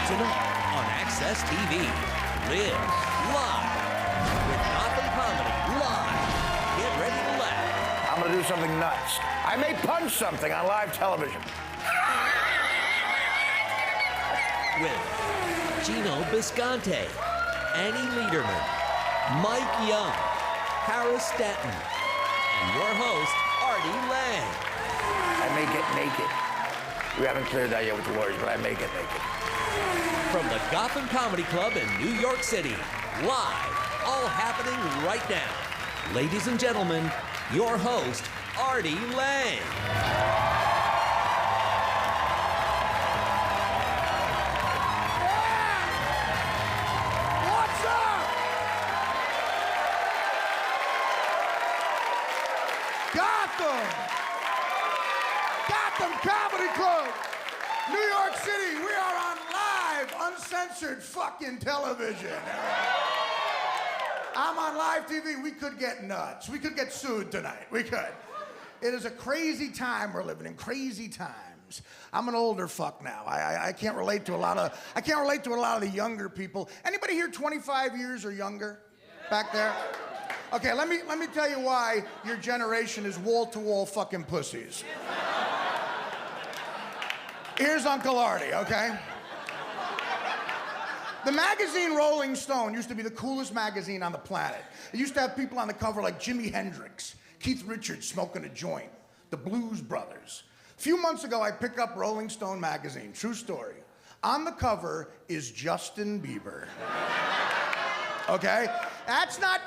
Tonight on Access TV, Live Live with Gotham Comedy Live. Get ready to laugh. I'm gonna do something nuts. I may punch something on live television. With Gino Bisconte, Annie Lederman, Mike Young, Harris Stanton, and your host, Artie Lang. I may get naked. We haven't cleared that yet with the Warriors, but I may get naked. From the Gotham Comedy Club in New York City, live, all happening right now. Ladies and gentlemen, your host, Artie Lang. What's up? Gotham Comedy Club, New York City. We are on live, uncensored fucking television. I'm on live TV. We could get nuts. We could get sued tonight. We could. It is a crazy time we're living in. Crazy times. I'm an older fuck now. I can't relate to a lot of the younger people. Anybody here 25 years or younger? Back there? Okay, let me tell you why your generation is wall-to-wall fucking pussies. Here's Uncle Artie, okay? The magazine Rolling Stone used to be the coolest magazine on the planet. It used to have people on the cover like Jimi Hendrix, Keith Richards smoking a joint, the Blues Brothers. A few months ago, I picked up Rolling Stone magazine, true story. On the cover is Justin Bieber. Okay? That's not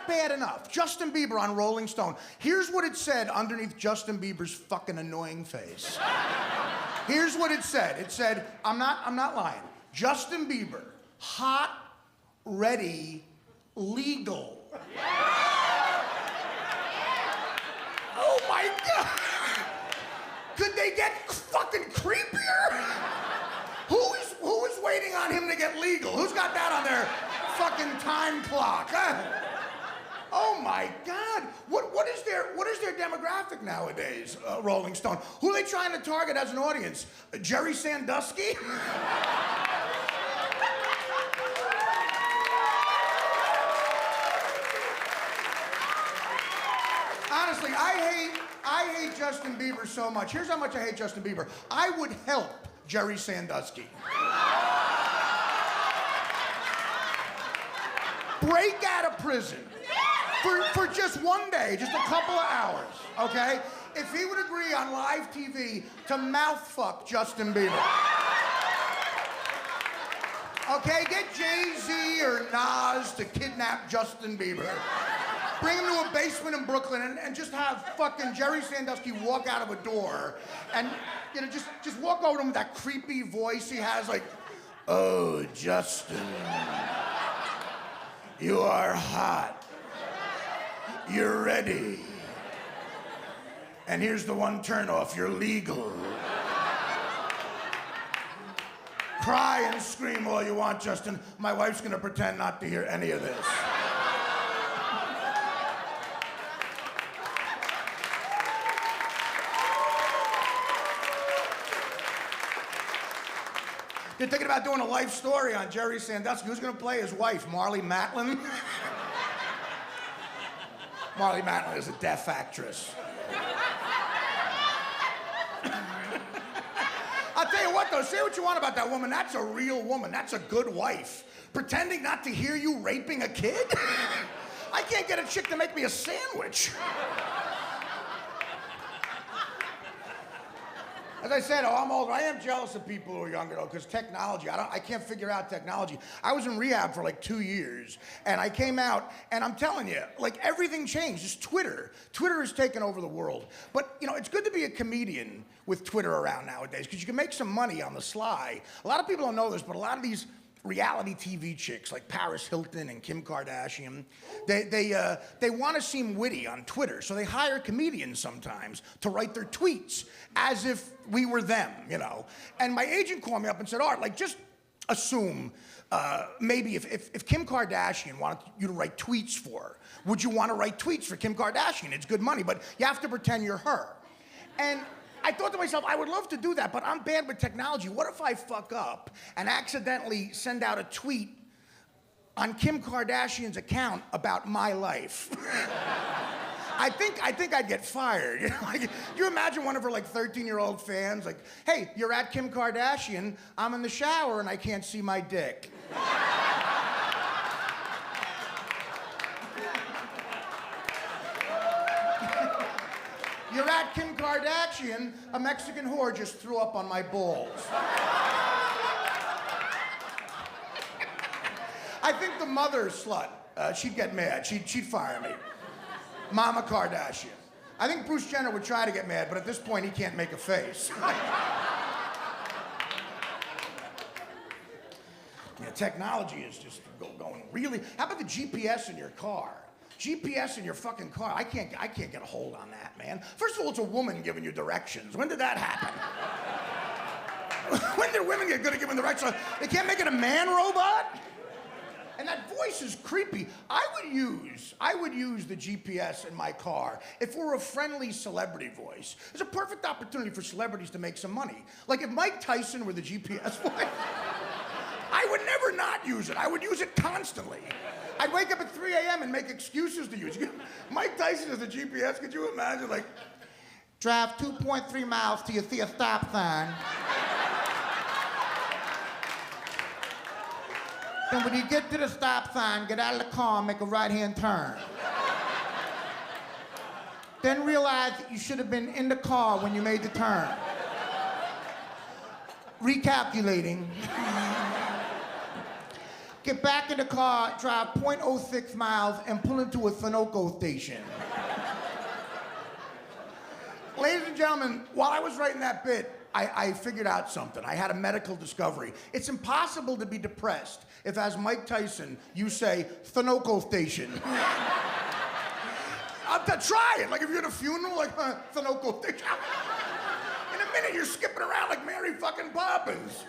bad enough. Justin Bieber on Rolling Stone. Here's what it said underneath Justin Bieber's fucking annoying face. Here's what it said. It said, I'm not lying. Justin Bieber, hot, ready, legal. Oh my God. Could they get fucking creepier? Who is waiting on him to get legal? Who's got that on their fucking time clock? Huh? Oh my God! What is their demographic nowadays? Rolling Stone. Who are they trying to target as an audience? Jerry Sandusky? Honestly, I hate Justin Bieber so much. Here's how much I hate Justin Bieber. I would help Jerry Sandusky. Break out of prison for just one day, just a couple of hours, okay? If he would agree on live TV to mouthfuck Justin Bieber. Okay, get Jay-Z or Nas to kidnap Justin Bieber. Bring him to a basement in Brooklyn and just have fucking Jerry Sandusky walk out of a door and, you know, just walk over to him with that creepy voice he has, like, oh, Justin, you are hot. You're ready. And here's the one turnoff, you're legal. Cry and scream all you want, Justin. My wife's gonna pretend not to hear any of this. You're thinking about doing a life story on Jerry Sandusky. Who's gonna play his wife, Marlee Matlin? Marlee Matlin is a deaf actress. I'll tell you what, though, say what you want about that woman. That's a real woman. That's a good wife. Pretending not to hear you raping a kid? I can't get a chick to make me a sandwich. As I said, I'm older. I am jealous of people who are younger, though, because technology, I can't figure out technology. I was in rehab for like 2 years, and I came out, and I'm telling you, like, everything changed. Just Twitter. Twitter has taken over the world. But, you know, it's good to be a comedian with Twitter around nowadays, because you can make some money on the sly. A lot of people don't know this, but a lot of these reality TV chicks like Paris Hilton and Kim Kardashian, they want to seem witty on Twitter, so they hire comedians sometimes to write their tweets as if we were them, you know. And my agent called me up and said, Art, like, just assume maybe if Kim Kardashian wanted you to write tweets for her, would you want to write tweets for Kim Kardashian? It's good money, but you have to pretend you're her. And I thought to myself, I would love to do that, but I'm bad with technology. What if I fuck up and accidentally send out a tweet on Kim Kardashian's account about my life? I think I'd get fired. You know, like, you imagine one of her like 13-year-old fans, like, hey, you're at Kim Kardashian, I'm in the shower and I can't see my dick. You're at Kim Kardashian, a Mexican whore just threw up on my balls. I think the mother slut, she'd get mad. She'd fire me. Mama Kardashian. I think Bruce Jenner would try to get mad, but at this point, he can't make a face. Yeah, technology is just going really. How about the GPS in your car? GPS in your fucking car. I can't get a hold on that, man. First of all, it's a woman giving you directions. When did that happen? When did women get good at giving directions? They can't make it a man robot? And that voice is creepy. I would use the GPS in my car if it were a friendly celebrity voice. It's a perfect opportunity for celebrities to make some money. Like if Mike Tyson were the GPS voice, I would never not use it. I would use it constantly. I'd wake up at 3 a.m. and make excuses to use it. Mike Tyson is the GPS. Could you imagine? Like, drive 2.3 miles till you see a stop sign. Then when you get to the stop sign, get out of the car and make a right-hand turn. Then realize that you should have been in the car when you made the turn. Recalculating. Get back in the car, drive 0.06 miles, and pull into a Sunoco station. Ladies and gentlemen, while I was writing that bit, I figured out something. I had a medical discovery. It's impossible to be depressed if, as Mike Tyson, you say, Sunoco station. Try it. Like if you're at a funeral, like, Sunoco station. In a minute, you're skipping around like Mary fucking Poppins.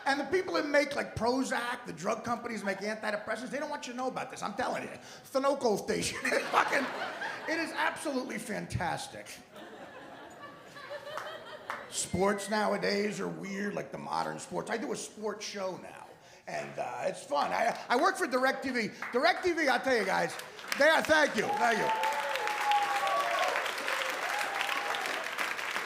And the people that make like Prozac, the drug companies make antidepressants, they don't want you to know about this. I'm telling you. Sunoco station. It is absolutely fantastic. Sports nowadays are weird, like the modern sports. I do a sports show now, and it's fun. I work for DirecTV. DirecTV, I'll tell you guys, thank you.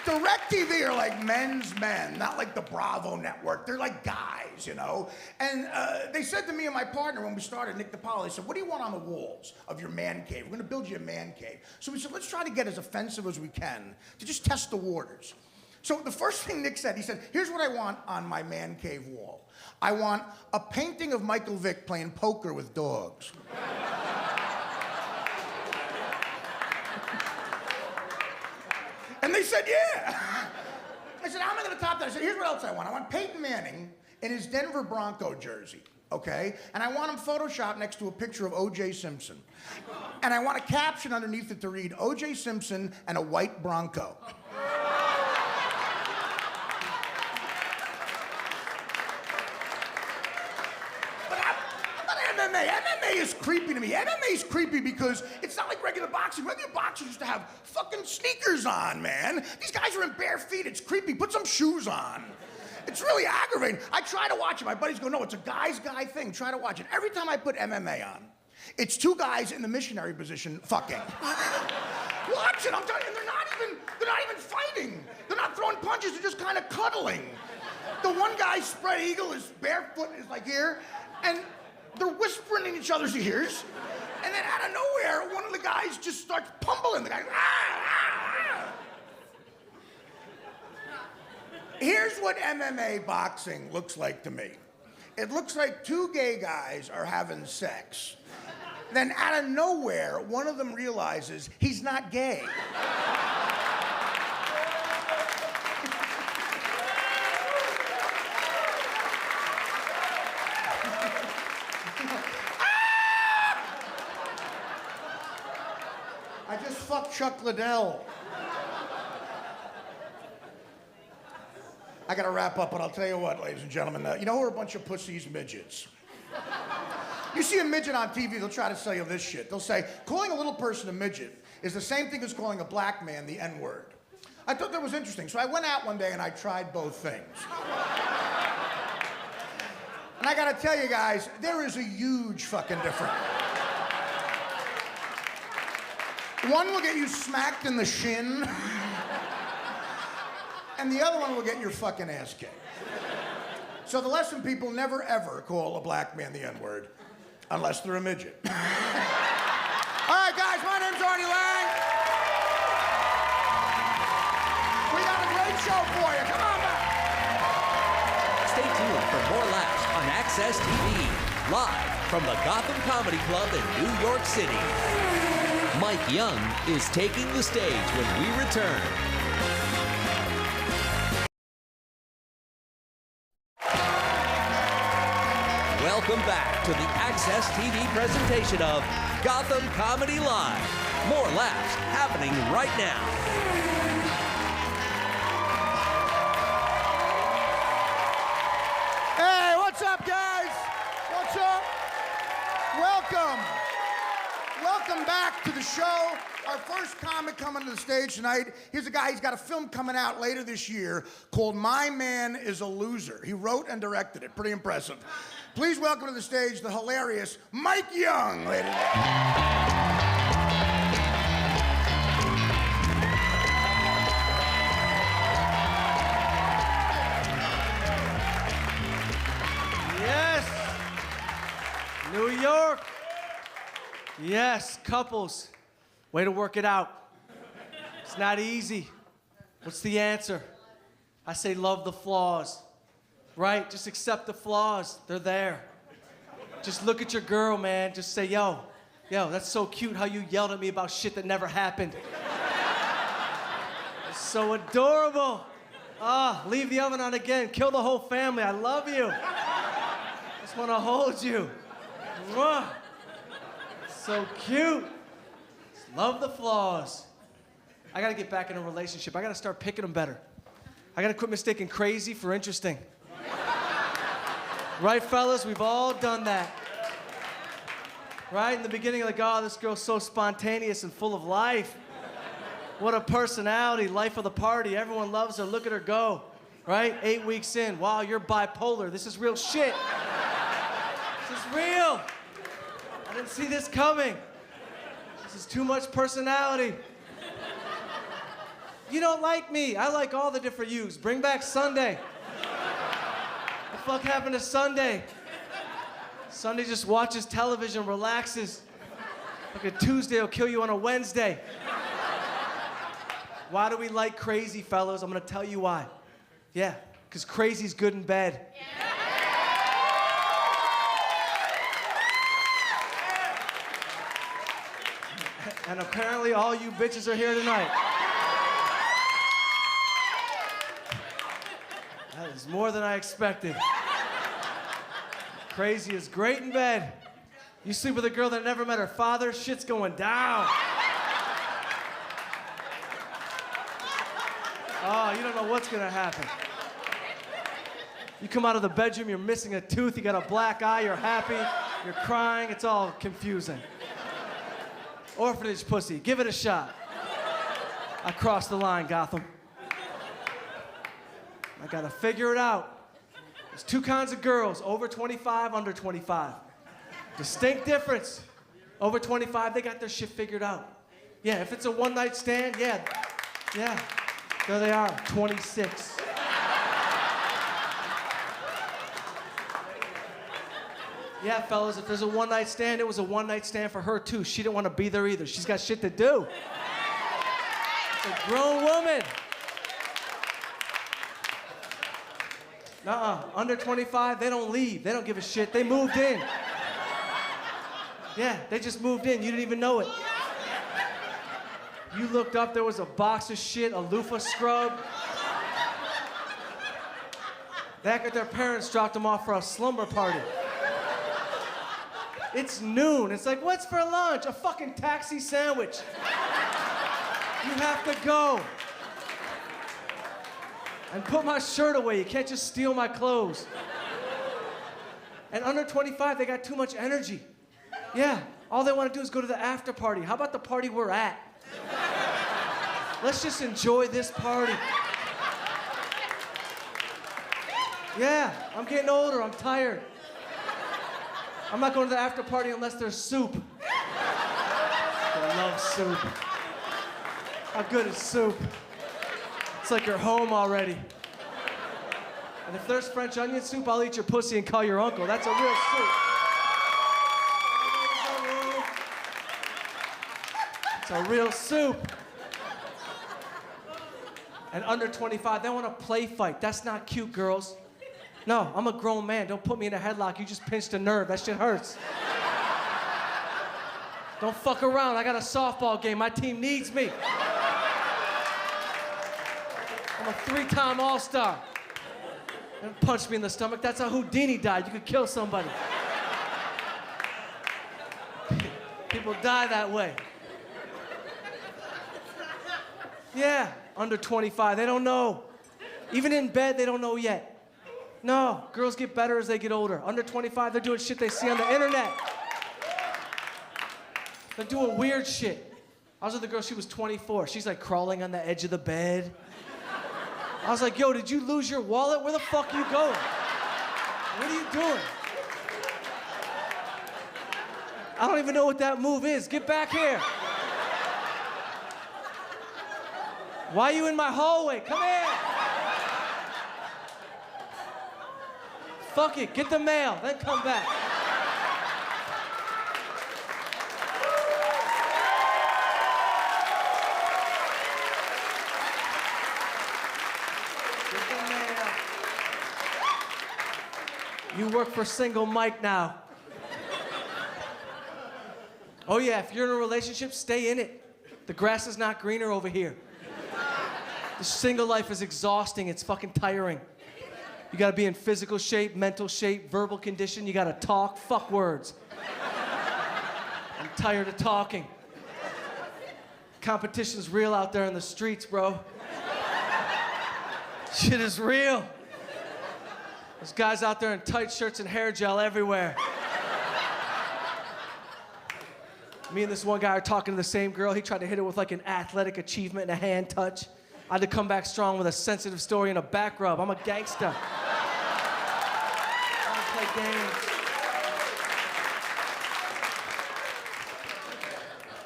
DirecTV are like men's men, not like the Bravo network. They're like guys, you know? And they said to me and my partner when we started, Nick DiPaolo, they said, what do you want on the walls of your man cave? We're gonna build you a man cave. So we said, let's try to get as offensive as we can to just test the waters. So the first thing Nick said, he said, here's what I want on my man cave wall. I want a painting of Michael Vick playing poker with dogs. And they said, yeah. I said, how am I going to top that? I said, here's what else I want. I want Peyton Manning in his Denver Bronco jersey, okay? And I want him photoshopped next to a picture of O.J. Simpson. And I want a caption underneath it to read, O.J. Simpson and a white Bronco. MMA is creepy to me. MMA is creepy because it's not like regular boxing. Regular boxers used to have fucking sneakers on, man. These guys are in bare feet. It's creepy. Put some shoes on. It's really aggravating. I try to watch it. My buddies go, no, it's a guy's guy thing. Try to watch it. Every time I put MMA on, it's two guys in the missionary position fucking. Watch it. I'm telling you, they're not even fighting. They're not throwing punches. They're just kind of cuddling. The one guy spread eagle, is barefoot, is like here, and they're whispering in each other's ears, and then out of nowhere, one of the guys just starts pummeling the guy. Here's what MMA boxing looks like to me. It looks like two gay guys are having sex. Then out of nowhere, one of them realizes he's not gay. I just fucked Chuck Liddell. I gotta wrap up, but I'll tell you what, ladies and gentlemen, you know who are a bunch of pussies? Midgets. You see a midget on TV, they'll try to sell you this shit. They'll say, calling a little person a midget is the same thing as calling a black man the N-word. I thought that was interesting. So I went out one day and I tried both things. And I gotta tell you guys, there is a huge fucking difference. One will get you smacked in the shin, and the other one will get your fucking ass kicked. So the lesson, people, never ever call a black man the N-word, unless they're a midget. All right, guys, my name's Artie Lang. We got a great show for you. Come on back. Stay tuned for more laughs on Access TV, live from the Gotham Comedy Club in New York City. Mike Young is taking the stage when we return. Welcome back to the Access TV presentation of Gotham Comedy Live. More laughs happening right now. Hey, what's up, guys? What's up? Welcome. Welcome back to the show. Our first comic coming to the stage tonight. Here's a guy, he's got a film coming out later this year called My Man is a Loser. He wrote and directed it. Pretty impressive. Please welcome to the stage the hilarious Mike Young, ladies and gentlemen. Yes, New York. Yes, couples, way to work it out. It's not easy. What's the answer? I say love the flaws, right? Just accept the flaws, they're there. Just look at your girl, man. Just say, yo, that's so cute how you yelled at me about shit that never happened. It's so adorable. Leave the oven on again, kill the whole family, I love you. Just wanna hold you. Mwah. So cute. Just love the flaws. I gotta get back in a relationship. I gotta start picking them better. I gotta quit mistaking crazy for interesting. Right, fellas? We've all done that. Right? In the beginning, like, oh, this girl's so spontaneous and full of life. What a personality, life of the party. Everyone loves her. Look at her go. Right? 8 weeks in. Wow, you're bipolar. This is real shit. This is real. I didn't see this coming. This is too much personality. You don't like me. I like all the different yous. Bring back Sunday. What the fuck happened to Sunday? Sunday just watches television, relaxes. Like a Tuesday will kill you on a Wednesday. Why do we like crazy, fellas? I'm gonna tell you why. Yeah, because crazy's good in bed. And apparently all you bitches are here tonight. That is more than I expected. Crazy is great in bed. You sleep with a girl that never met her father, shit's going down. Oh, you don't know what's gonna happen. You come out of the bedroom, you're missing a tooth, you got a black eye, you're happy, you're crying, it's all confusing. Orphanage pussy, give it a shot. I crossed the line, Gotham. I gotta figure it out. There's two kinds of girls, over 25, under 25. Distinct difference. Over 25, they got their shit figured out. Yeah, if it's a one-night stand, yeah. There they are, 26. Yeah, fellas, if there's a one-night stand, it was a one-night stand for her, too. She didn't want to be there either. She's got shit to do. It's a grown woman. Nuh-uh. Under 25, they don't leave. They don't give a shit. They moved in. Yeah, they just moved in. You didn't even know it. You looked up, there was a box of shit, a loofah scrub. Back at their parents dropped them off for a slumber party. It's noon. It's like, what's for lunch? A fucking taxi sandwich. You have to go. And put my shirt away. You can't just steal my clothes. And under 25, they got too much energy. Yeah, all they want to do is go to the after party. How about the party we're at? Let's just enjoy this party. Yeah, I'm getting older. I'm tired. I'm not going to the after party unless there's soup. I love soup. How good is soup? It's like you're home already. And if there's French onion soup, I'll eat your pussy and call your uncle. That's a real soup. It's a real soup. And under 25, they want to play fight. That's not cute, girls. No, I'm a grown man. Don't put me in a headlock. You just pinched a nerve. That shit hurts. Don't fuck around. I got a softball game. My team needs me. I'm a 3-time All-Star. Don't punch me in the stomach. That's how Houdini died. You could kill somebody. People die that way. Yeah, under 25. They don't know. Even in bed, they don't know yet. No, girls get better as they get older. Under 25, they're doing shit they see on the internet. They're doing weird shit. I was with a girl, she was 24. She's like crawling on the edge of the bed. I was like, yo, did you lose your wallet? Where the fuck are you going? What are you doing? I don't even know what that move is. Get back here. Why are you in my hallway? Come here. Fuck it, get the mail, then come back. Get the mail. You work for Single Mike now. Oh yeah, if you're in a relationship, stay in it. The grass is not greener over here. The single life is exhausting, it's fucking tiring. You gotta be in physical shape, mental shape, verbal condition. You gotta talk, fuck words. I'm tired of talking. Competition's real out there in the streets, bro. Shit is real. There's guys out there in tight shirts and hair gel everywhere. Me and this one guy are talking to the same girl. He tried to hit her with like an athletic achievement and a hand touch. I had to come back strong with a sensitive story and a back rub. I'm a gangster. I don't play games.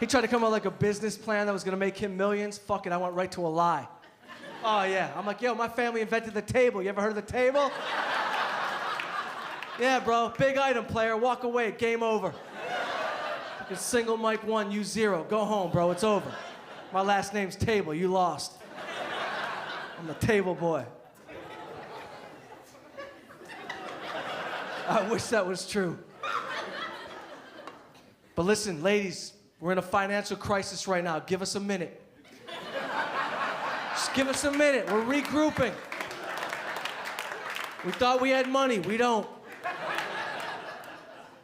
He tried to come up with like a business plan that was gonna make him millions. Fuck it, I went right to a lie. Oh yeah, I'm like, yo, my family invented the table. You ever heard of the table? Yeah, bro, big item, player. Walk away, game over. Fucking Single Mike 1, you 0. Go home, bro, it's over. My last name's Table, you lost. I'm the table boy. I wish that was true. But listen, ladies, we're in a financial crisis right now. Give us a minute. Just give us a minute. We're regrouping. We thought we had money. We don't.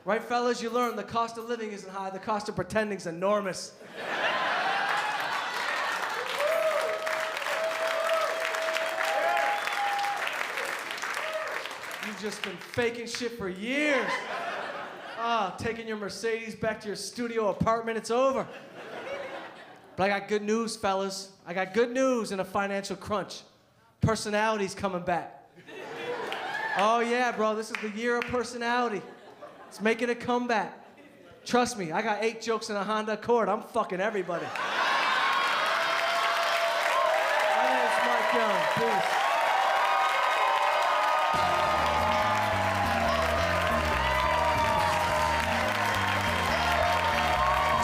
Right, fellas? You learn the cost of living isn't high. The cost of pretending is enormous. You've just been faking shit for years. Taking your Mercedes back to your studio apartment, it's over. But I got good news, fellas. I got good news in a financial crunch. Personality's coming back. Oh yeah, bro, this is the year of personality. It's making a comeback. Trust me, I got 8 jokes in a Honda Accord. I'm fucking everybody. My name's Mike Young. Peace.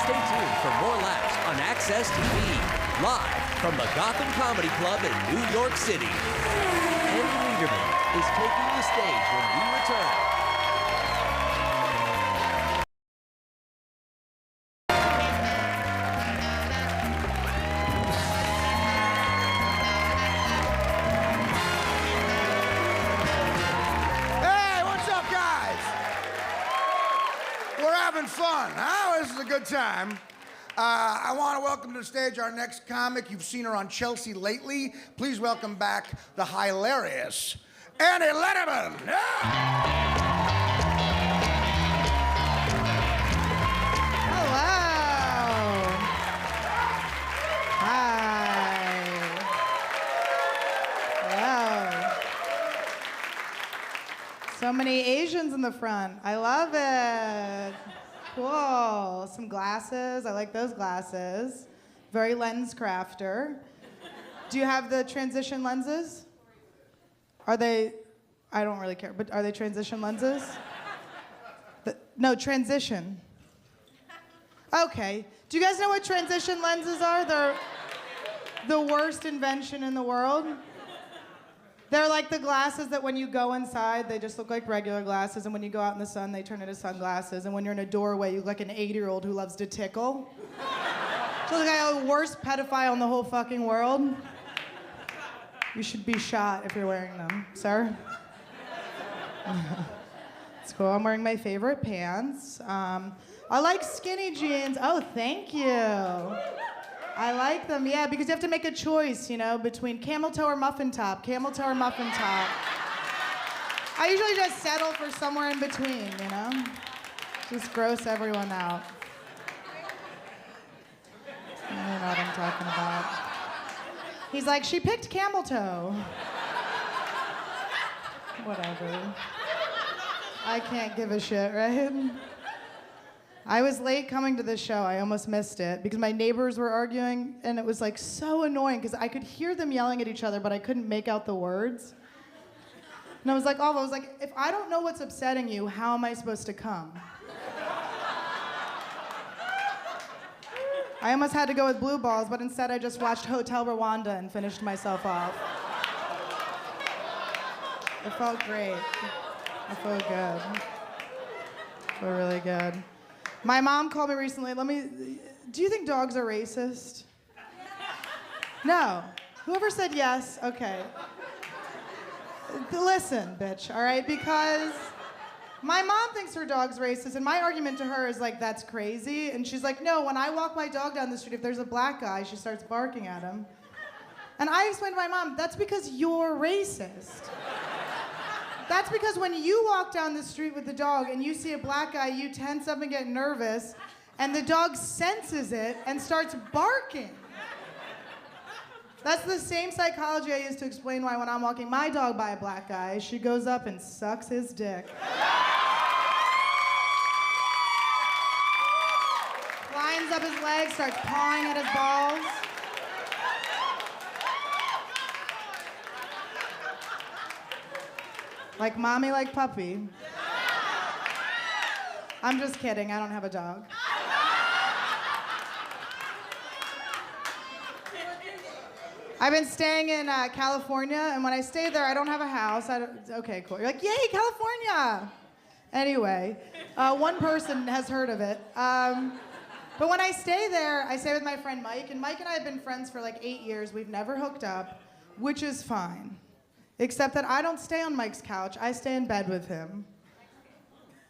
Stay tuned for more laughs on Access TV, live from the Gotham Comedy Club in New York City. Andy Lederman is taking the stage when we return. Hey, what's up, guys? We're having fun, huh? This is a good time. I want to welcome to the stage our next comic. You've seen her on Chelsea lately. Please welcome back the hilarious Andy Lederman. Hello. Hi. So many Asians in the front. I love it. Cool. Some glasses. I like those glasses. Very lens crafter. Do you have the transition lenses? Are they, I don't really care, but are they transition lenses? No, transition. Okay. Do you guys know what transition lenses are? They're the worst invention in the world. They're like the glasses that when you go inside, they just look like regular glasses, and when you go out in the sun, they turn into sunglasses, and when you're in a doorway, you look like an 8-year-old who loves to tickle. So the guy, the worst pedophile in the whole fucking world. You should be shot if you're wearing them, sir. It's cool. I'm wearing my favorite pants. I like skinny jeans. Oh, thank you. I like them, yeah, because you have to make a choice, you know, between camel toe or muffin top, camel toe or muffin top. I usually just settle for somewhere in between, you know? Just gross everyone out. You know what I'm talking about. He's like, she picked camel toe. Whatever. I can't give a shit, right? I was late coming to this show. I almost missed it because my neighbors were arguing, and it was like so annoying because I could hear them yelling at each other, but I couldn't make out the words. And I was like, if I don't know what's upsetting you, how am I supposed to come? I almost had to go with blue balls, but instead I just watched Hotel Rwanda and finished myself off. It felt great. I felt good. I felt really good. My mom called me recently. Do you think dogs are racist? No. Whoever said yes, okay. Listen, bitch, all right? Because my mom thinks her dog's racist, and my argument to her is like, that's crazy. And she's like, no, when I walk my dog down the street, if there's a black guy, she starts barking at him. And I explained to my mom, that's because you're racist. That's because when you walk down the street with the dog and you see a black guy, you tense up and get nervous, and the dog senses it and starts barking. That's the same psychology I use to explain why when I'm walking my dog by a black guy, she goes up and sucks his dick. Lines up his legs, starts pawing at his balls. Like mommy, like puppy. I'm just kidding, I don't have a dog. I've been staying in California, and when I stay there, I don't have a house. Okay, cool. You're like, yay, California! Anyway, one person has heard of it. But when I stay there, I stay with my friend Mike, and Mike and I have been friends for like 8 years. We've never hooked up, which is fine. Except that I don't stay on Mike's couch, I stay in bed with him.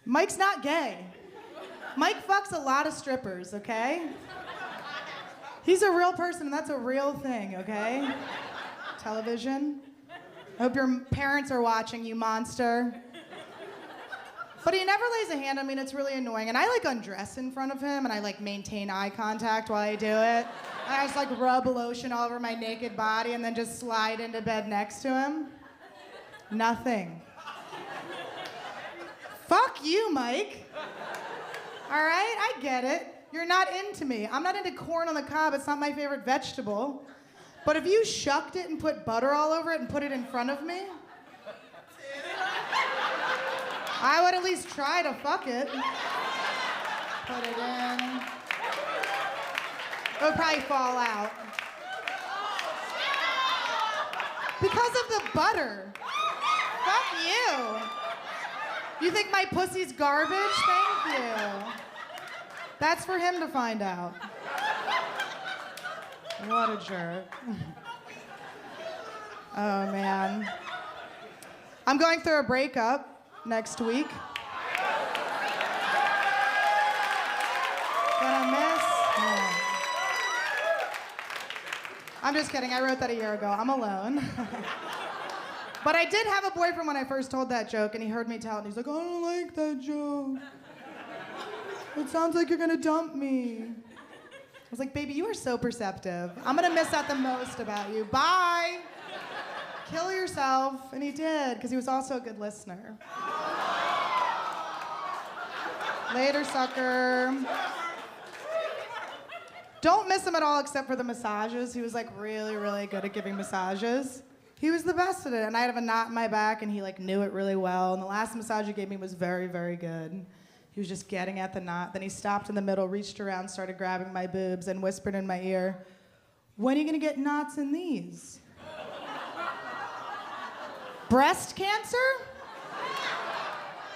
Mike's not gay. Mike fucks a lot of strippers, okay? He's a real person, and that's a real thing, okay? Television. I hope your parents are watching, you monster. But he never lays a hand on me, and it's really annoying. And I like undress in front of him, and I like maintain eye contact while I do it. And I just like rub lotion all over my naked body and then just slide into bed next to him. Nothing. Fuck you, Mike. All right, I get it. You're not into me. I'm not into corn on the cob. It's not my favorite vegetable. But if you shucked it and put butter all over it and put it in front of me, I would at least try to fuck it. Put it in. It would probably fall out. Because of the butter. Fuck you. You think my pussy's garbage? Thank you. That's for him to find out. What a jerk. Oh, man. I'm going through a breakup next week. Gonna miss? Yeah. I'm just kidding. I wrote that a year ago. I'm alone. But I did have a boyfriend when I first told that joke, and he heard me tell it, and he's like, I don't like that joke. It sounds like you're gonna dump me. I was like, baby, you are so perceptive. I'm gonna miss out the most about you. Bye. Kill yourself. And he did, because he was also a good listener. Later, sucker. Don't miss him at all except for the massages. He was like really, really good at giving massages. He was the best at it. And I had a knot in my back and he like knew it really well. And the last massage he gave me was very, very good. He was just getting at the knot. Then he stopped in the middle, reached around, started grabbing my boobs and whispered in my ear, "When are you gonna get knots in these?" Breast cancer?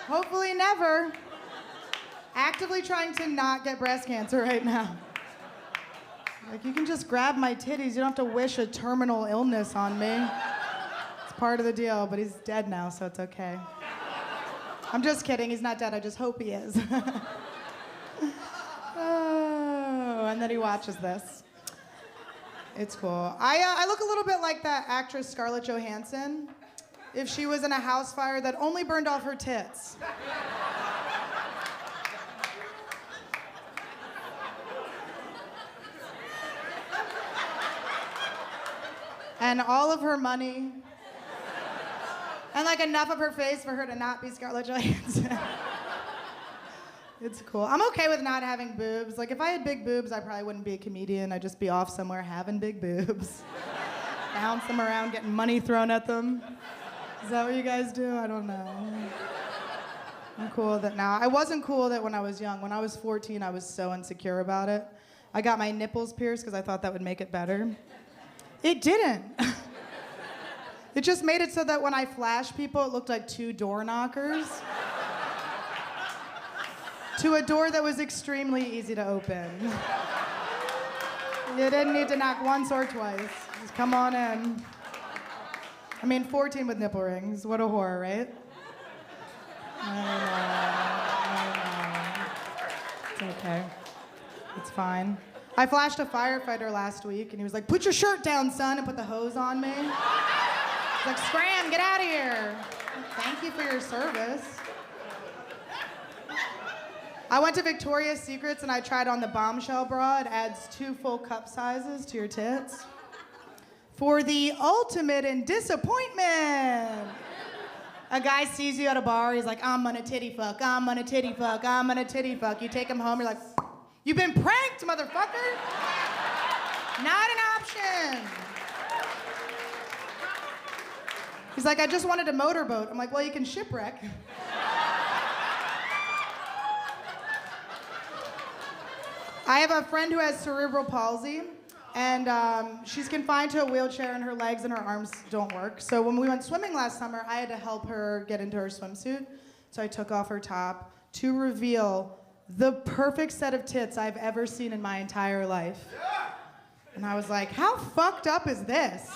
Hopefully never. Actively trying to not get breast cancer right now. Like, you can just grab my titties. You don't have to wish a terminal illness on me. It's part of the deal, but he's dead now, so it's okay. I'm just kidding. He's not dead. I just hope he is. Oh, and then he watches this. It's cool. I look a little bit like that actress Scarlett Johansson if she was in a house fire that only burned off her tits. And all of her money, and like enough of her face for her to not be Scarlett Johansson. It's cool. I'm okay with not having boobs. Like if I had big boobs, I probably wouldn't be a comedian. I'd just be off somewhere having big boobs. Bounce them around, getting money thrown at them. Is that what you guys do? I don't know. I'm cool with it now. I wasn't cool with it when I was young. When I was 14, I was so insecure about it. I got my nipples pierced because I thought that would make it better. It didn't. It just made it so that when I flashed people, it looked like two door knockers to a door that was extremely easy to open. You didn't need to knock once or twice. Just come on in. I mean, 14 with nipple rings. What a horror, right? I know. It's okay. It's fine. I flashed a firefighter last week, and he was like, "Put your shirt down, son," and put the hose on me. He's like, "Scram, get out of here." Thank you for your service. I went to Victoria's Secrets, and I tried on the Bombshell bra. It adds 2 full cup sizes to your tits. For the ultimate in disappointment. A guy sees you at a bar, he's like, "I'm gonna titty fuck, I'm gonna titty fuck, I'm gonna titty fuck." You take him home, you're like, "You've been pranked, motherfucker." Not an option. He's like, "I just wanted a motorboat." I'm like, "Well, you can shipwreck." I have a friend who has cerebral palsy, and she's confined to a wheelchair, and her legs and her arms don't work. So when we went swimming last summer, I had to help her get into her swimsuit. So I took off her top to reveal the perfect set of tits I've ever seen in my entire life. And I was like, how fucked up is this?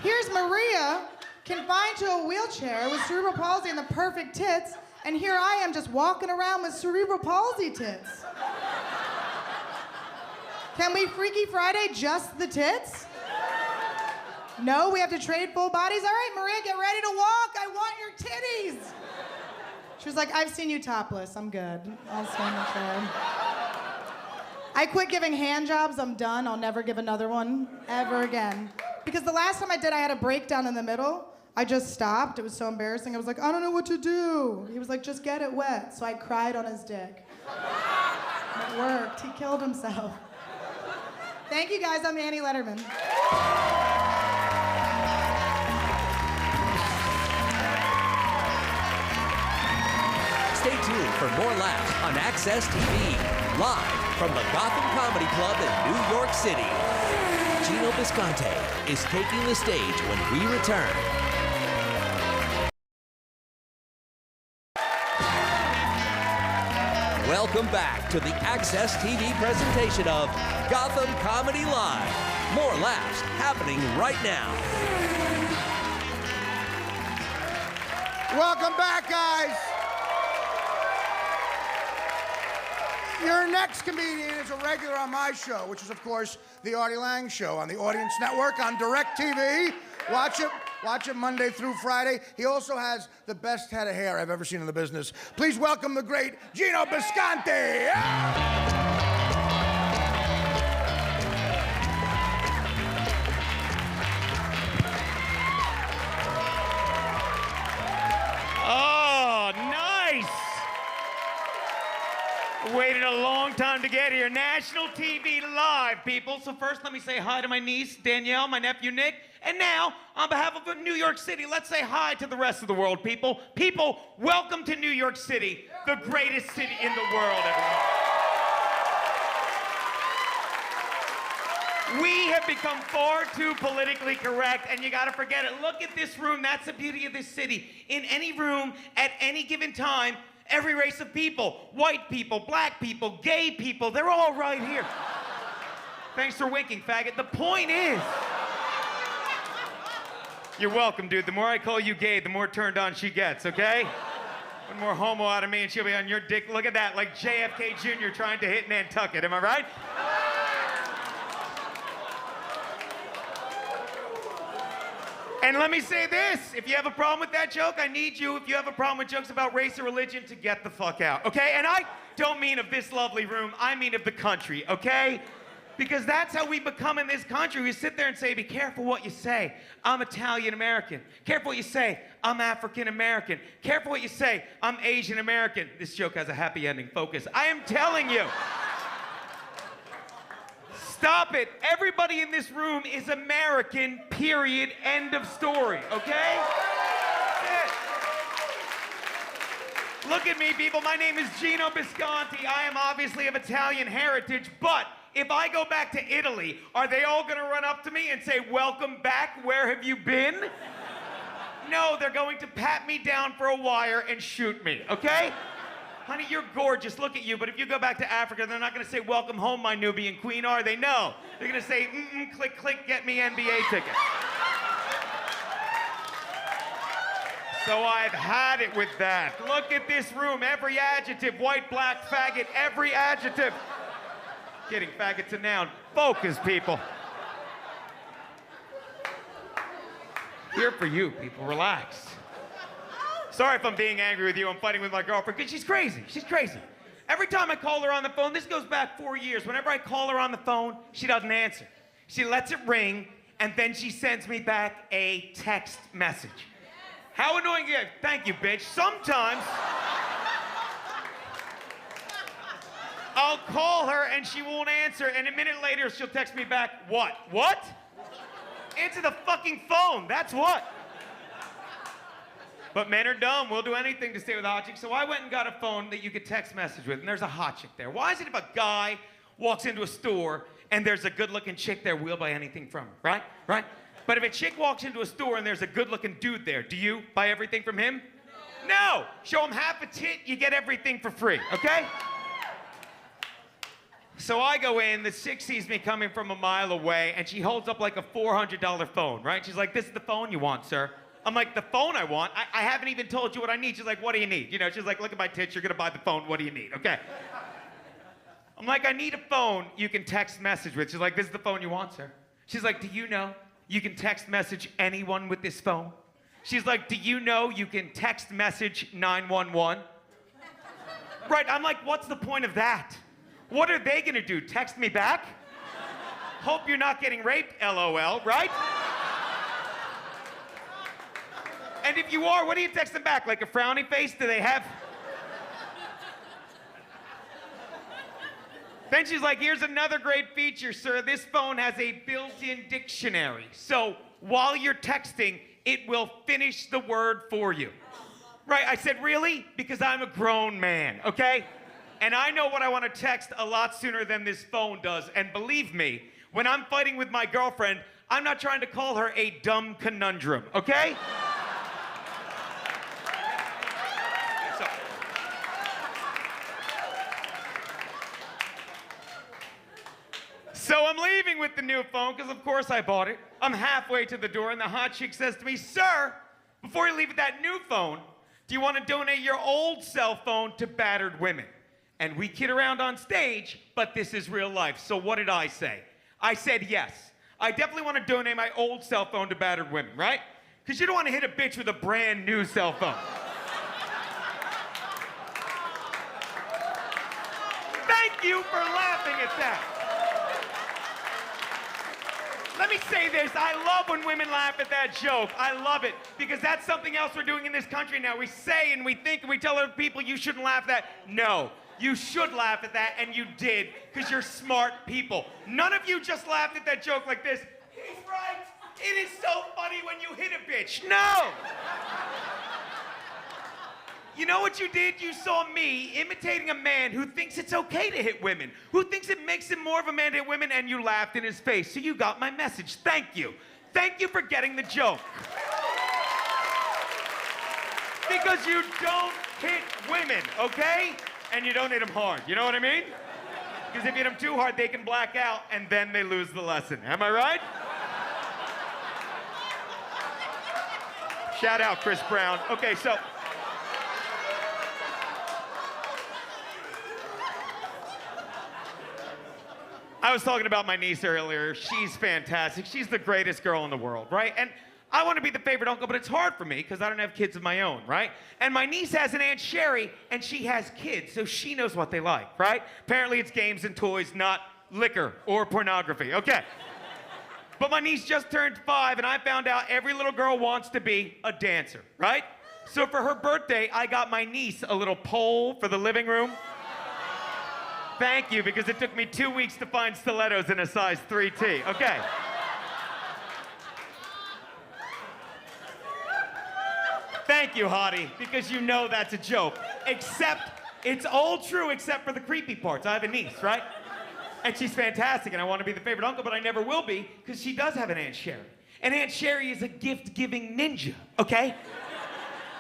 Here's Maria, confined to a wheelchair with cerebral palsy and the perfect tits, and here I am just walking around with cerebral palsy tits. Can we Freaky Friday just the tits? No, we have to trade full bodies? All right, Maria, get ready to walk. I want your titties. She was like, "I've seen you topless. I'm good. I'll stay in the chair." I quit giving hand jobs. I'm done. I'll never give another one ever again. Because the last time I did, I had a breakdown in the middle. I just stopped. It was so embarrassing. I was like, "I don't know what to do." He was like, "Just get it wet." So I cried on his dick. It worked. He killed himself. Thank you, guys. I'm Annie Letterman. Stay tuned for more laughs on Access TV, live from the Gotham Comedy Club in New York City. Gino Bisconte is taking the stage when we return. Welcome back to the Access TV presentation of Gotham Comedy Live. More laughs happening right now. Welcome back, guys. Your next comedian is a regular on my show, which is, of course, The Artie Lang Show on the Audience Network on DirecTV. Watch it Monday through Friday. He also has the best head of hair I've ever seen in the business. Please welcome the great Gino Bisconte. Oh, nice! long time to get here. National TV live, people. So first, let me say hi to my niece, Danielle, my nephew, Nick. And now, on behalf of New York City, let's say hi to the rest of the world, people. People, welcome to New York City, the greatest city in the world, everyone. We have become far too politically correct, and you gotta forget it. Look at this room. That's the beauty of this city. In any room, at any given time, every race of people, white people, black people, gay people, they're all right here. Thanks for winking, faggot. The point is, you're welcome, dude. The more I call you gay, the more turned on she gets, okay? One more homo out of me and she'll be on your dick. Look at that, like JFK Jr. trying to hit Nantucket, am I right? And let me say this, if you have a problem with that joke, I need you, if you have a problem with jokes about race or religion, to get the fuck out, okay? And I don't mean of this lovely room, I mean of the country, okay? Because that's how we become in this country. We sit there and say, be careful what you say. I'm Italian American. Careful what you say. I'm African American. Careful what you say. I'm Asian American. This joke has a happy ending. Focus. I am telling you. Stop it. Everybody in this room is American, period, end of story, okay? That's it. Look at me, people. My name is Gino Bisconti. I am obviously of Italian heritage, but if I go back to Italy, are they all gonna run up to me and say, welcome back, where have you been? No, they're going to pat me down for a wire and shoot me, okay? Honey, you're gorgeous, look at you, but if you go back to Africa, they're not gonna say, welcome home, my Nubian queen, are they? No. They're gonna say, click, click, get me NBA tickets. So I've had it with that. Look at this room, every adjective, white, black, faggot, every adjective. Kidding, faggot's a noun. Focus, people. Here for you, people, relax. Sorry if I'm being angry with you. I'm fighting with my girlfriend because she's crazy. She's crazy. Every time I call her on the phone, this goes back 4 years. Whenever I call her on the phone, she doesn't answer. She lets it ring, and then she sends me back a text message. How annoying is it? Thank you, bitch. Sometimes I'll call her and she won't answer, and a minute later she'll text me back, what? What? Answer the fucking phone, that's what. But men are dumb. We'll do anything to stay with a hot chick. So I went and got a phone that you could text message with, and there's a hot chick there. Why is it if a guy walks into a store and there's a good-looking chick there, we'll buy anything from her, right? Right? But if a chick walks into a store and there's a good-looking dude there, do you buy everything from him? No. Show him half a tit, you get everything for free, okay? So I go in, the chick sees me coming from a mile away, and she holds up like a $400 phone, right? She's like, this is the phone you want, sir. I'm like, the phone I want? I haven't even told you what I need. She's like, what do you need? You know, she's like, look at my tits, you're gonna buy the phone, what do you need? Okay. I'm like, I need a phone you can text message with. She's like, this is the phone you want, sir. She's like, do you know you can text message anyone with this phone? She's like, do you know you can text message 911? Right, I'm like, what's the point of that? What are they gonna do, text me back? Hope you're not getting raped, LOL, right? And if you are, what do you text them back? Like a frowny face? Do they have? Then she's like, here's another great feature, sir. This phone has a built-in dictionary. So while you're texting, it will finish the word for you. Right, I said, really? Because I'm a grown man, okay? And I know what I want to text a lot sooner than this phone does. And believe me, when I'm fighting with my girlfriend, I'm not trying to call her a dumb conundrum, okay? So I'm leaving with the new phone, because of course I bought it. I'm halfway to the door, and the hot chick says to me, sir, before you leave with that new phone, do you want to donate your old cell phone to battered women? And we kid around on stage, but this is real life. So what did I say? I said yes. I definitely want to donate my old cell phone to battered women, right? Because you don't want to hit a bitch with a brand new cell phone. Thank you for laughing at that. Let me say this, I love when women laugh at that joke. I love it, because that's something else we're doing in this country now. We say and we think and we tell other people you shouldn't laugh at that. No, You should laugh at that, and you did, because you're smart people. None of you just laughed at that joke like this. He's right. It is so funny when you hit a bitch. No! You know what you did? You saw me imitating a man who thinks it's okay to hit women, who thinks it makes him more of a man to hit women, and you laughed in his face. So you got my message. Thank you. Thank you for getting the joke. Because you don't hit women, okay? And you don't hit them hard. You know what I mean? Because if you hit them too hard, they can black out, and then they lose the lesson. Am I right? Shout out Chris Brown. Okay, so... I was talking about my niece earlier. She's fantastic. She's the greatest girl in the world, right? And I want to be the favorite uncle, but it's hard for me because I don't have kids of my own, right? And my niece has an Aunt Sherry, and she has kids, so she knows what they like, right? Apparently it's games and toys, not liquor or pornography. Okay. But my niece just turned 5, and I found out every little girl wants to be a dancer, right? So for her birthday, I got my niece a little pole for the living room. Thank you, because it took me 2 weeks to find stilettos in a size 3T. Okay. Thank you, Hottie, because you know that's a joke. Except, it's all true except for the creepy parts. I have a niece, right? And she's fantastic, and I want to be the favorite uncle, but I never will be, because she does have an Aunt Sherry. And Aunt Sherry is a gift-giving ninja, okay?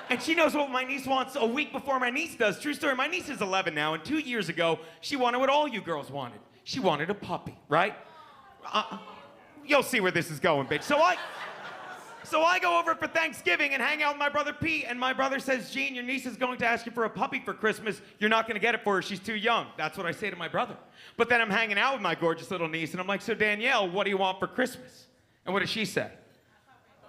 And she knows what my niece wants a week before my niece does. True story, my niece is 11 now, and 2 years ago, she wanted what all you girls wanted. She wanted a puppy, right? You'll see where this is going, bitch. So I go over for Thanksgiving and hang out with my brother Pete, and my brother says, Gene, your niece is going to ask you for a puppy for Christmas. You're not going to get it for her. She's too young. That's what I say to my brother. But then I'm hanging out with my gorgeous little niece, and I'm like, so Danielle, what do you want for Christmas? And what does she say?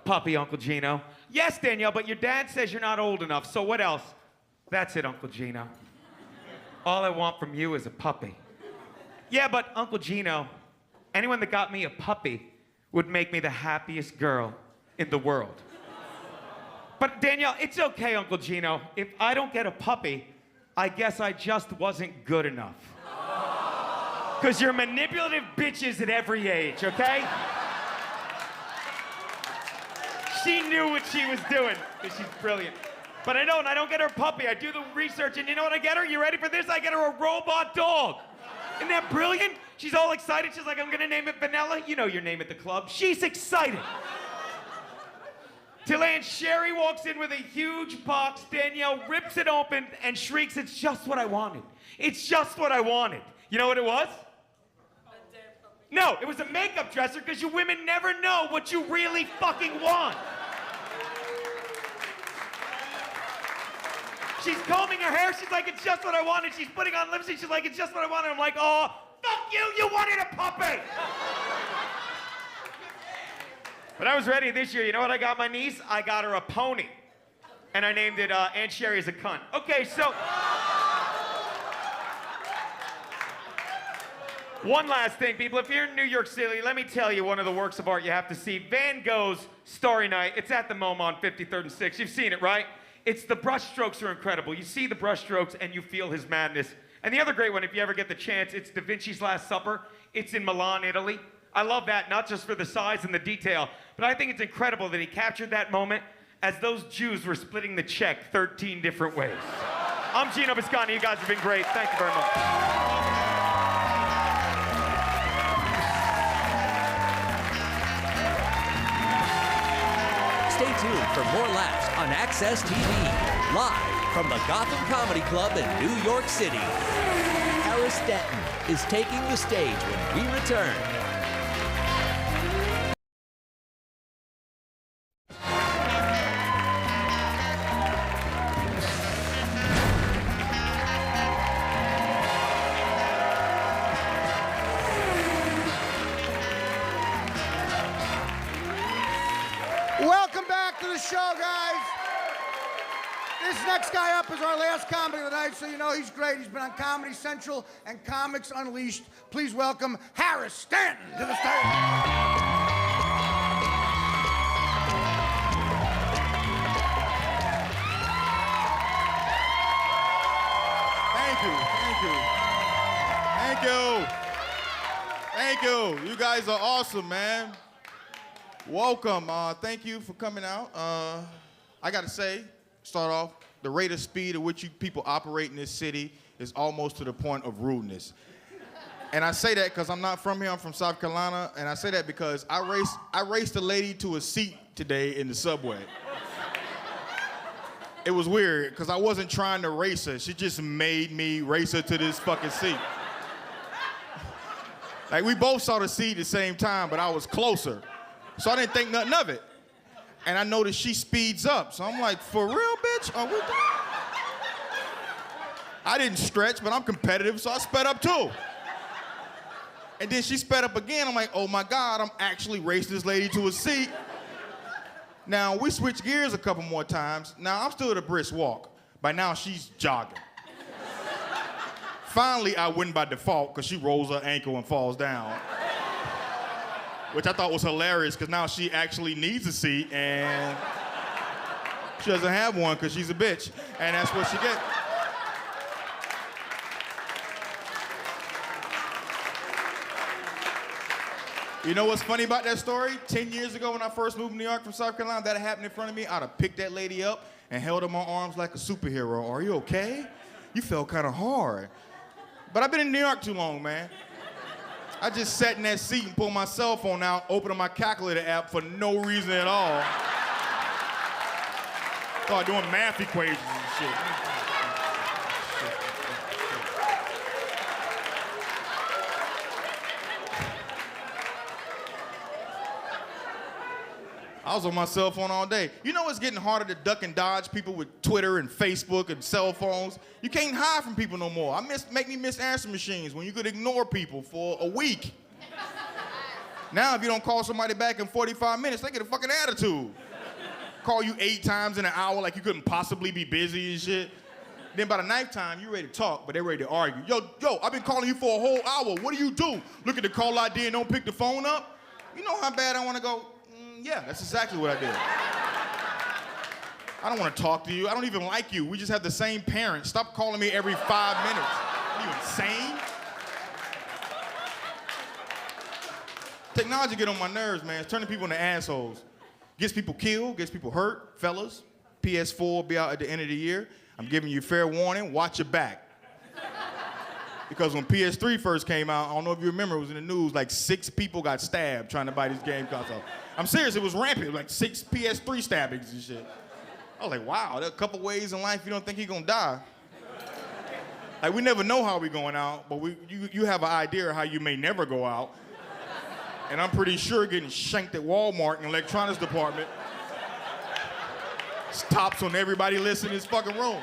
Puppy, Uncle Gino. Yes, Danielle, but your dad says you're not old enough, so what else? That's it, Uncle Gino. All I want from you is a puppy. Yeah, but Uncle Gino, anyone that got me a puppy would make me the happiest girl in the world. But Danielle, it's okay, Uncle Gino. If I don't get a puppy, I guess I just wasn't good enough. Because you're manipulative bitches at every age, okay? She knew what she was doing, because she's brilliant. But I don't get her a puppy. I do the research, and you know what I get her? You ready for this? I get her a robot dog. Isn't that brilliant? She's all excited. She's like, I'm gonna name it Vanilla. You know your name at the club. She's excited. Till Aunt Sherry walks in with a huge box. Danielle rips it open and shrieks, it's just what I wanted. It's just what I wanted. You know what it was? No, it was a makeup dresser, because you women never know what you really fucking want. She's combing her hair. She's like, it's just what I wanted. She's putting on lipstick. She's like, it's just what I wanted. I'm like, oh, fuck you. You wanted a puppy. But I was ready this year. You know what I got my niece? I got her a pony. And I named it Aunt Sherry's a cunt. Okay, so... One last thing, people. If you're in New York City, let me tell you one of the works of art you have to see. Van Gogh's Starry Night. It's at the MoMA on 53rd and 6th. You've seen it, right? It's the brush strokes are incredible. You see the brush strokes and you feel his madness. And the other great one, if you ever get the chance, it's Da Vinci's Last Supper. It's in Milan, Italy. I love that, not just for the size and the detail, but I think it's incredible that he captured that moment as those Jews were splitting the check 13 different ways. I'm Gino Biscotti. You guys have been great. Thank you very much. Stay tuned for more laughs on Access TV, live from the Gotham Comedy Club in New York City. Harris Denton is taking the stage when we return. Welcome back to the show, guys. This next guy up is our last comedy of the night, so you know he's great. He's been on Comedy Central and Comics Unleashed. Please welcome Harris Stanton to the stage. Thank you. you. Thank you. Thank you. You guys are awesome, man. Welcome. Thank you for coming out. I got to say, start off, the rate of speed at which you people operate in this city is almost to the point of rudeness. And I say that because I'm not from here. I'm from South Carolina. And I say that because I raced a lady to a seat today in the subway. It was weird because I wasn't trying to race her. She just made me race her to this fucking seat. Like, we both saw the seat at the same time, but I was closer. So I didn't think nothing of it. And I noticed she speeds up. So I'm like, for real, bitch? Are we done? I didn't stretch, but I'm competitive, so I sped up too. And then she sped up again. I'm like, oh my God, I'm actually racing this lady to a seat. Now, we switched gears a couple more times. Now, I'm still at a brisk walk. By now, she's jogging. Finally, I win by default because she rolls her ankle and falls down. Which I thought was hilarious because now she actually needs a seat and she doesn't have one because she's a bitch. And that's what she gets. You know what's funny about that story? 10 years ago when I first moved to New York from South Carolina, that happened in front of me, I'd have picked that lady up and held her in my arms like a superhero. Are you okay? You felt kind of hard. But I've been in New York too long, man. I just sat in that seat and pulled my cell phone out, opening my calculator app for no reason at all. Started doing math equations and shit. I was on my cell phone all day. You know it's getting harder to duck and dodge people with Twitter and Facebook and cell phones? You can't hide from people no more. Make me miss answer machines when you could ignore people for a week. Now if you don't call somebody back in 45 minutes, they get a fucking attitude. Call you 8 times in an hour like you couldn't possibly be busy and shit. Then by the ninth time, you're ready to talk, but they're ready to argue. Yo, I've been calling you for a whole hour. What do? Look at the call ID and don't pick the phone up? You know how bad I want to go? Yeah, that's exactly what I did. I don't want to talk to you. I don't even like you. We just have the same parents. Stop calling me every 5 minutes. Are you insane? Technology get on my nerves, man. It's turning people into assholes. Gets people killed, gets people hurt. Fellas, PS4 will be out at the end of the year. I'm giving you fair warning, watch your back. Because when PS3 first came out, I don't know if you remember, it was in the news, like 6 people got stabbed trying to buy this game console. I'm serious, it was rampant, like 6 PS3 stabbings and shit. I was like, wow, there are a couple ways in life you don't think you're gonna die. Like, we never know how we're going out, but you have an idea of how you may never go out. And I'm pretty sure getting shanked at Walmart in the electronics department. Stops on everybody list in this fucking room.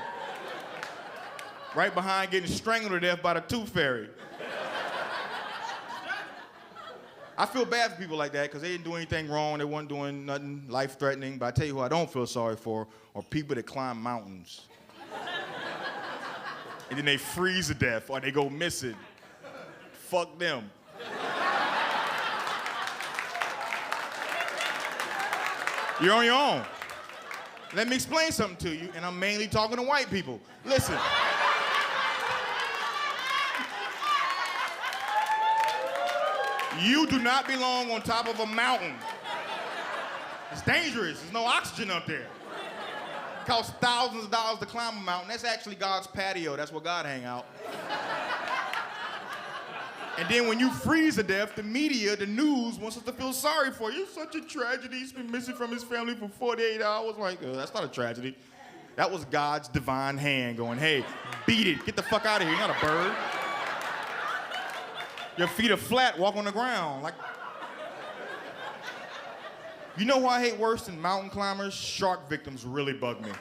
Right behind getting strangled to death by the Tooth Fairy. I feel bad for people like that because they didn't do anything wrong. They weren't doing nothing life-threatening. But I tell you who I don't feel sorry for are people that climb mountains. And then they freeze to death or they go missing. Fuck them. You're on your own. Let me explain something to you, and I'm mainly talking to white people. Listen. You do not belong on top of a mountain. It's dangerous. There's no oxygen up there. It costs thousands of dollars to climb a mountain. That's actually God's patio. That's where God hang out. And then when you freeze to death, the media, the news wants us to feel sorry for you. It's such a tragedy. He's been missing from his family for 48 hours. Like, that's not a tragedy. That was God's divine hand going, hey, beat it. Get the fuck out of here. You're not a bird. Your feet are flat. Walk on the ground. Like, you know who I hate worse than mountain climbers? Shark victims really bug me.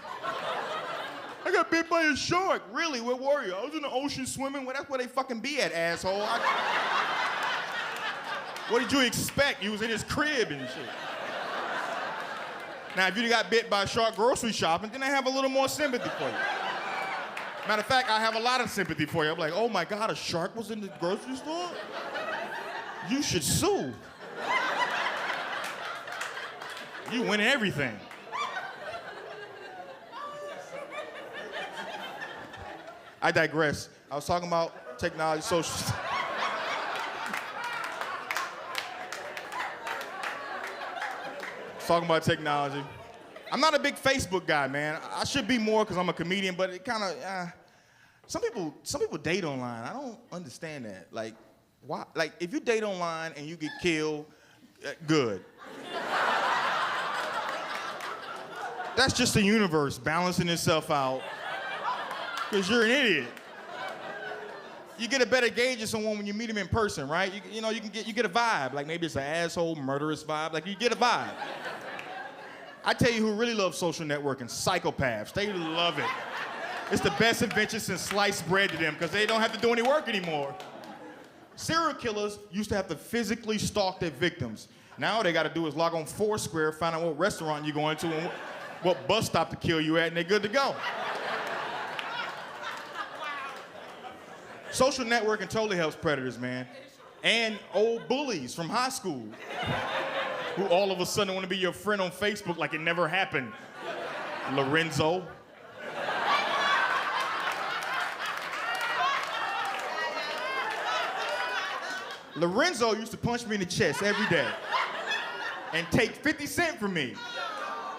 I got bit by a shark. Really? Where were you? I was in the ocean swimming. Well, that's where they fucking be at, asshole. What did you expect? You was in his crib and shit. Now, if you got bit by a shark grocery shopping, then I have a little more sympathy for you. Matter of fact, I have a lot of sympathy for you. I'm like, oh my God, a shark was in the grocery store? You should sue. You win everything. I digress. I was talking about technology, social. Talking about technology. I'm not a big Facebook guy, man. I should be more because I'm a comedian, but it kind of, some people date online. I don't understand that. Like, why? Like, if you date online and you get killed, good. That's just the universe balancing itself out because you're an idiot. You get a better gauge of someone when you meet him in person, right? You get a vibe. Like maybe it's an asshole, murderous vibe. Like you get a vibe. I tell you who really loves social networking, psychopaths. They love it. It's the best invention since sliced bread to them because they don't have to do any work anymore. Serial killers used to have to physically stalk their victims. Now all they got to do is log on Foursquare, find out what restaurant you're going to and what bus stop to kill you at, and they're good to go. Social networking totally helps predators, man. And old bullies from high school who all of a sudden want to be your friend on Facebook like it never happened. Lorenzo. Lorenzo used to punch me in the chest every day and take 50 cents from me.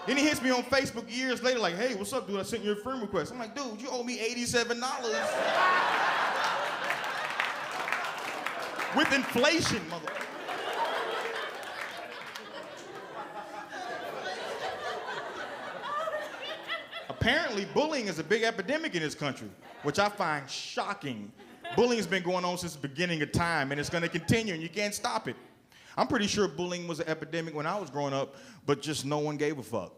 Then he hits me on Facebook years later like, hey, what's up, dude? I sent you a friend request. I'm like, dude, you owe me $87. With inflation, mother. Apparently, bullying is a big epidemic in this country, which I find shocking. Bullying has been going on since the beginning of time, and it's going to continue, and you can't stop it. I'm pretty sure bullying was an epidemic when I was growing up, but just no one gave a fuck.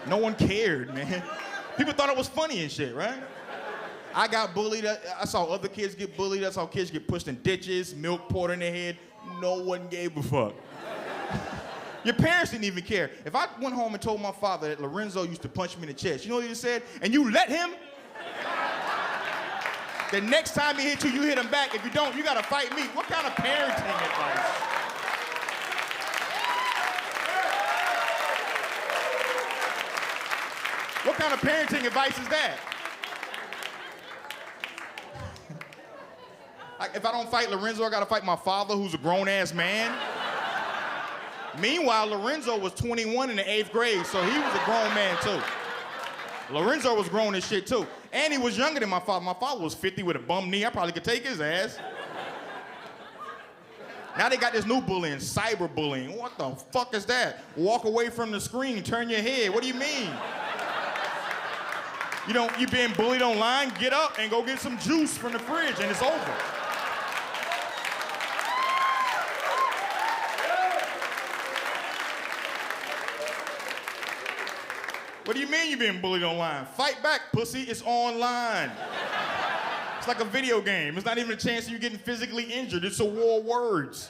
No one cared, man. People thought it was funny and shit, right? I got bullied. I saw other kids get bullied. I saw kids get pushed in ditches, milk poured in their head. No one gave a fuck. Your parents didn't even care. If I went home and told my father that Lorenzo used to punch me in the chest, you know what he said? And you let him? The next time he hit you, you hit him back. If you don't, you gotta fight me. What kind of parenting advice? What kind of parenting advice is that? Like, if I don't fight Lorenzo, I gotta fight my father, who's a grown-ass man. Meanwhile, Lorenzo was 21 in the 8th grade, so he was a grown man, too. Lorenzo was grown as shit, too. And he was younger than my father. My father was 50 with a bum knee. I probably could take his ass. Now they got this new bullying, cyberbullying. What the fuck is that? Walk away from the screen, turn your head. What do you mean? You being bullied online? Get up and go get some juice from the fridge, and it's over. What do you mean you're being bullied online? Fight back, pussy. It's online. It's like a video game. It's not even a chance of you getting physically injured. It's a war of words.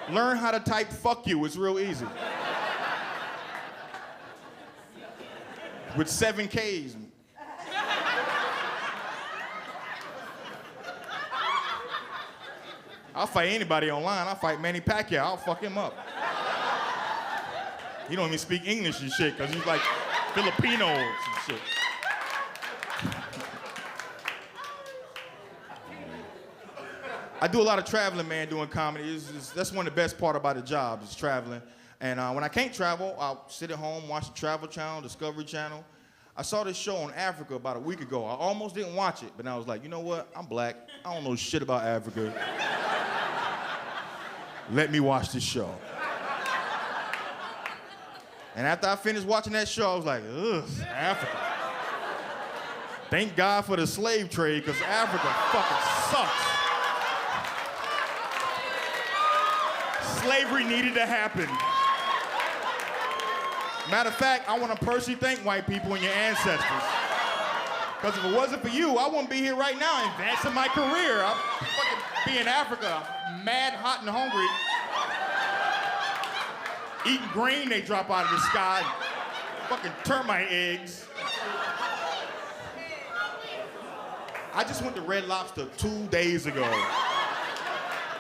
Learn how to type fuck you. It's real easy. With 7 Ks. I'll fight anybody online. I'll fight Manny Pacquiao. I'll fuck him up. He don't even speak English and shit because he's like Filipino and shit. I do a lot of traveling, man, doing comedy. That's one of the best part about the job is traveling. And when I can't travel, I'll sit at home, watch the Travel Channel, Discovery Channel. I saw this show on Africa about a week ago. I almost didn't watch it, but I was like, you know what? I'm black. I don't know shit about Africa. Let me watch this show. And after I finished watching that show, I was like, ugh, Africa. Thank God for the slave trade, because Africa fucking sucks. Slavery needed to happen. Matter of fact, I want to personally thank white people and your ancestors. Because if it wasn't for you, I wouldn't be here right now advancing my career. I'd fucking be in Africa, mad, hot, and hungry. Eating grain they drop out of the sky. Fucking termite eggs. I just went to Red Lobster 2 days ago.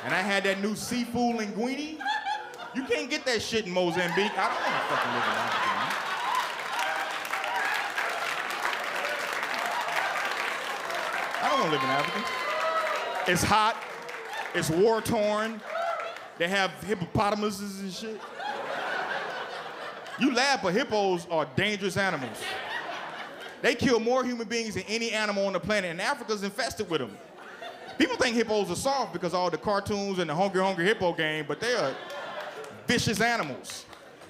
And I had that new seafood linguine. You can't get that shit in Mozambique. I don't want to fucking live in Africa, man. I don't want to live in Africa. It's hot. It's war-torn. They have hippopotamuses and shit. You laugh, but hippos are dangerous animals. They kill more human beings than any animal on the planet, and Africa's infested with them. People think hippos are soft because of all the cartoons and the Hungry Hungry Hippo game, but they are vicious animals.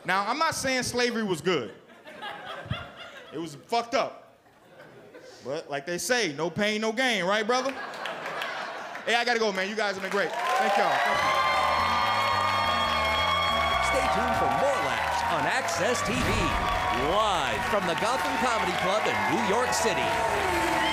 Now, I'm not saying slavery was good. It was fucked up. But like they say, no pain, no gain, right, brother? Hey, I gotta go, man. You guys have been great. Thank y'all. Thank you. Stay tuned for more laughs on Access TV, live from the Gotham Comedy Club in New York City.